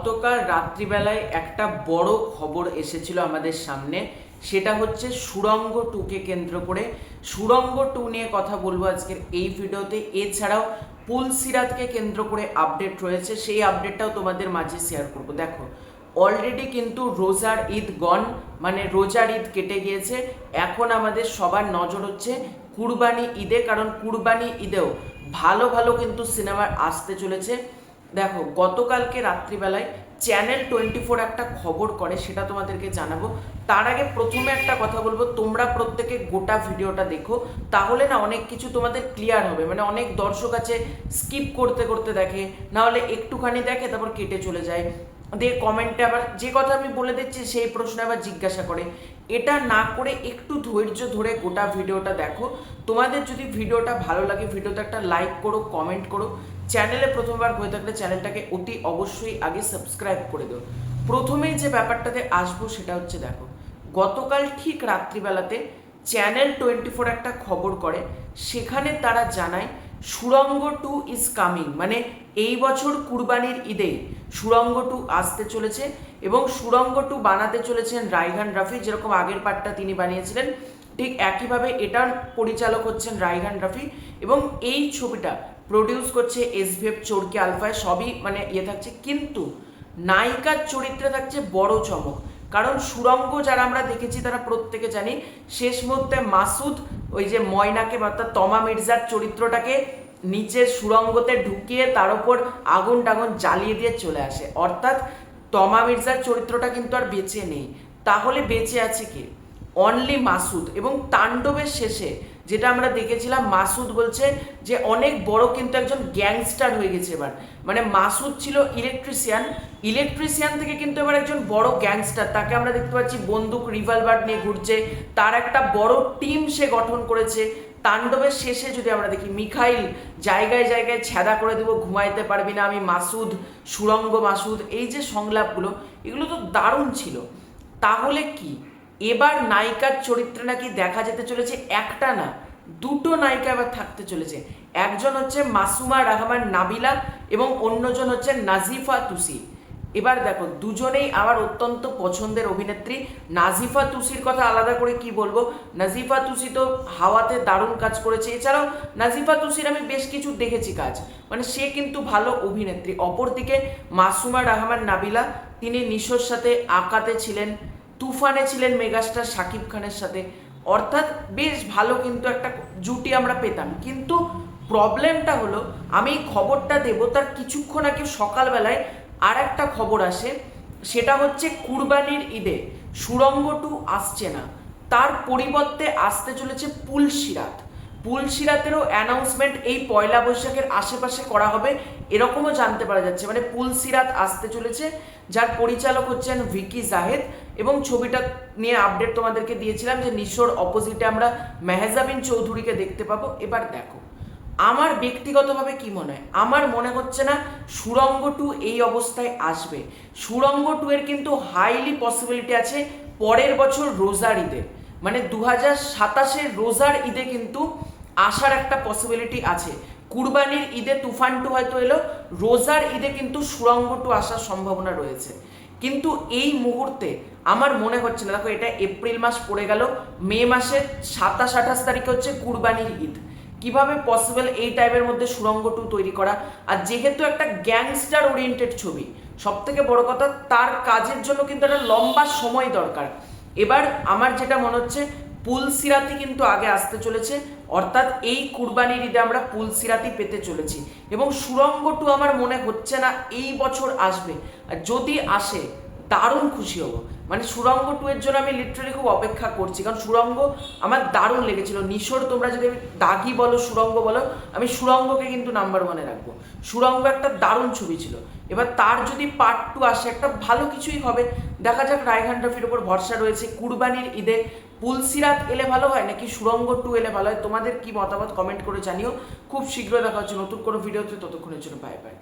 গতকাল রাত্রিবেলায় একটা বড় খবর এসেছিল আমাদের সামনে, সেটা হচ্ছে সুড়ঙ্গ 2কে কেন্দ্র করে। সুড়ঙ্গ 2 নিয়ে কথা বলবো আজকের এই ভিডিওতে। এছাড়াও পুলসিরাতকে কেন্দ্র করে আপডেট রয়েছে, সেই আপডেটটাও তোমাদের মাঝে শেয়ার করবো। দেখো, অলরেডি কিন্তু রোজার ঈদ গন, মানে রোজার ঈদ কেটে গিয়েছে। এখন আমাদের সবার নজর হচ্ছে কুরবানি ঈদে, কারণ কুরবানি ঈদেও ভালো ভালো কিন্তু সিনেমা আসতে চলেছে। দেখো, গতকালকে রাত্রিবেলায় চ্যানেল 24 একটা খবর করে, সেটা তোমাদেরকে জানাবো। তার আগে প্রথমে একটা কথা বলবো, তোমরা প্রত্যেকে গোটা ভিডিওটা দেখো, তাহলে না অনেক কিছু তোমাদের ক্লিয়ার হবে। মানে অনেক দর্শক আছে স্কিপ করতে করতে দেখে, না হলে একটুখানি দেখে তারপর কেটে চলে যায়, দিয়ে কমেন্টে আবার যে কথা আমি বলে দিচ্ছি সেই প্রশ্ন আবার জিজ্ঞাসা করে। এটা না করে একটু ধৈর্য ধরে গোটা ভিডিওটা দেখো। তোমাদের যদি ভিডিওটা ভালো লাগে, ভিডিওতে একটা লাইক করো, কমেন্ট করো। চ্যানেলে প্রথমবার হয়ে থাকলে চ্যানেলটাকে অতি অবশ্যই আগে সাবস্ক্রাইব করে দাও। প্রথমেই যে ব্যাপারটাতে আসবো সেটা হচ্ছে, দেখো, গতকাল ঠিক রাত্রিবেলাতে চ্যানেল 24 একটা খবর করে, সেখানে তারা জানায় সুড়ঙ্গ 2 ইজ কামিং। মানে এই বছর কুরবানির ঈদেই সুড়ঙ্গ 2 আসতে চলেছে, এবং সুড়ঙ্গ 2 বানাতে চলেছেন রায়হান রাফি। যেরকম আগের পার্টটা তিনি বানিয়েছিলেন, ঠিক একইভাবে এটার পরিচালক হচ্ছেন রায়হান রাফি, এবং এই ছবিটা প্রডিউস করছে SVF চরকি আলফায়। সবই মানে থাকছে, কিন্তু নায়িকার চরিত্রে থাকছে বড় চমক। কারণ সুড়ঙ্গ যারা আমরা দেখেছি তারা প্রত্যেকে জানি শেষ মুহূর্তে মাসুদ ওই যে ময়নাকে, অর্থাৎ তমা মির্জার চরিত্রটাকে নিচের সুড়ঙ্গতে ঢুকিয়ে তার উপর আগুন টাগুন জ্বালিয়ে দিয়ে চলে আসে। অর্থাৎ তমা মির্জার চরিত্রটা কিন্তু আর বেঁচে নেই। তাহলে বেঁচে আছে কি? অনলি মাসুদ। এবং তাণ্ডবের শেষে যেটা আমরা দেখেছিলাম, মাসুদ বলছে যে অনেক বড় কিন্তু একজন গ্যাংস্টার হয়ে গেছে এবার। মানে মাসুদ ছিল ইলেকট্রিশিয়ান থেকে কিন্তু এবার একজন বড় গ্যাংস্টার। তাকে আমরা দেখতে পাচ্ছি বন্দুক রিভলভার নিয়ে ঘুরছে, তার একটা বড় টিম সে গঠন করেছে। তাণ্ডবের শেষে যদি আমরা দেখি, মিখাইল জায়গায় জায়গায় ছ্যাদা করে দেবো, ঘুমাইতে পারবি না, আমি মাসুদ, সুড়ঙ্গ মাসুদ, এই যে সংলাপগুলো, এগুলো তো দারুণ ছিল। তাহলে কি এবার নায়িকার চরিত্রে নাকি দেখা যেতে চলেছে একটা না, দুটো নায়িকা এবার থাকতে চলেছে। একজন হচ্ছে মাসুমা রহমান নাবিলা এবং অন্যজন হচ্ছে নাজিফা তুসি। এবার দেখো, দুজনেই আমার অত্যন্ত পছন্দের অভিনেত্রী। নাজিফা তুসির কথা আলাদা করে কি বলবো, নাজিফা তুসি তো হাওয়াতে দারুণ কাজ করেছে। এছাড়াও নাজিফা তুসির আমি বেশ কিছু দেখেছি কাজ, মানে সে কিন্তু ভালো অভিনেত্রী। অপরদিকে মাসুমা রহমান নাবিলা, তিনি নিশোর সাথে আঁকাতে ছিলেন, তুফানে ছিলেন মেগাস্টার শাকিব খানের সাথে। অর্থাৎ বেশ ভালো কিন্তু একটা জুটি আমরা পেতাম। কিন্তু প্রবলেমটা হলো, আমি খবরটা দেবো তার কিছুক্ষণ আগে সকালবেলায় আর একটা খবর আসে, সেটা হচ্ছে কুরবানির ঈদে সুড়ঙ্গ 2 আসছে না, তার পরিবর্তে আসতে চলেছে পুলসিরাতেরও অ্যানাউন্সমেন্ট এই পয়লা বৈশাখের আশেপাশে করা হবে, এরকমও জানতে পারা যাচ্ছে। মানে পুলসিরাত আসতে চলেছে, যার পরিচালক হচ্ছেন ভিকি জাহেদ। এবং ছবিটা নিয়ে আপডেট তোমাদেরকে দিয়েছিলাম যে নিশোর অপোজিটে আমরা মেহজাবিন চৌধুরীকে দেখতে পাবো। এবার দেখো, আমার ব্যক্তিগতভাবে কি মনে হয়, আমার মনে হচ্ছে না সুড়ঙ্গ 2 এই অবস্থায় আসবে। সুড়ঙ্গ 2 এর কিন্তু হাইলি পসিবিলিটি আছে পরের বছর রোজার ঈদে, মানে 2027 রোজার ঈদে কিন্তু আসার একটা পসিবিলিটি আছে। কুরবানির ঈদে তুফান 2 হয়তো এলো, রোজার ঈদে কিন্তু সুড়ঙ্গ 2 আসার সম্ভাবনা রয়েছে। কিন্তু এই মুহূর্তে আমার মনে হচ্ছে না। দেখো, এটা এপ্রিল মাস পড়ে গেল, মে মাসের 27-28 তারিখে হচ্ছে কুরবানির ঈদ। কিভাবে পসিবল এই টাইমের মধ্যে সুড়ঙ্গ 2 তৈরি করা? আর যেহেতু একটা গ্যাংস্টার ওরিয়েন্টেড ছবি, সব থেকে বড় কথা তার কাজের জন্য কিন্তু একটা লম্বা সময় দরকার। এবার আমার যেটা মনে হচ্ছে, পুলসিরাতি কিন্তু আগে আসতে চলেছে, অর্থাৎ এই কুরবানির ঈদে আমরা পুলসিরাতি পেতে চলেছি। এবং সুড়ঙ্গ 2 আমার মনে হচ্ছে না এই বছর আসবে, আর যদি আসে দারুণ খুশি হব। মানে সুড়ঙ্গ 2 এর জন্য আমি লিটারালি খুব অপেক্ষা করছি, কারণ সুড়ঙ্গ আমার দারুণ লেগেছিল। নিশোর তোমরা যদি দাগি বলো, সুড়ঙ্গ বলো, আমি সুড়ঙ্গকে কিন্তু নাম্বার 1-এ রাখবো। সুড়ঙ্গ একটা দারুণ ছবি ছিল। এবার তার যদি পার্ট 2 আসে, একটা ভালো কিছুই হবে। দেখা যাক, রায়হান রাফির উপর ভরসা রয়েছে। কুরবানির ঈদে পুলসিরাত এলে ভালো হয় নাকি সুড়ঙ্গ 2 এলে ভালো হয়? তোমাদের কি মতামত কমেন্ট করে জানিও। খুব শীঘ্রই দেখা হচ্ছে নতুন কোনো ভিডিওতে, ততক্ষণের জন্য বাই বাই।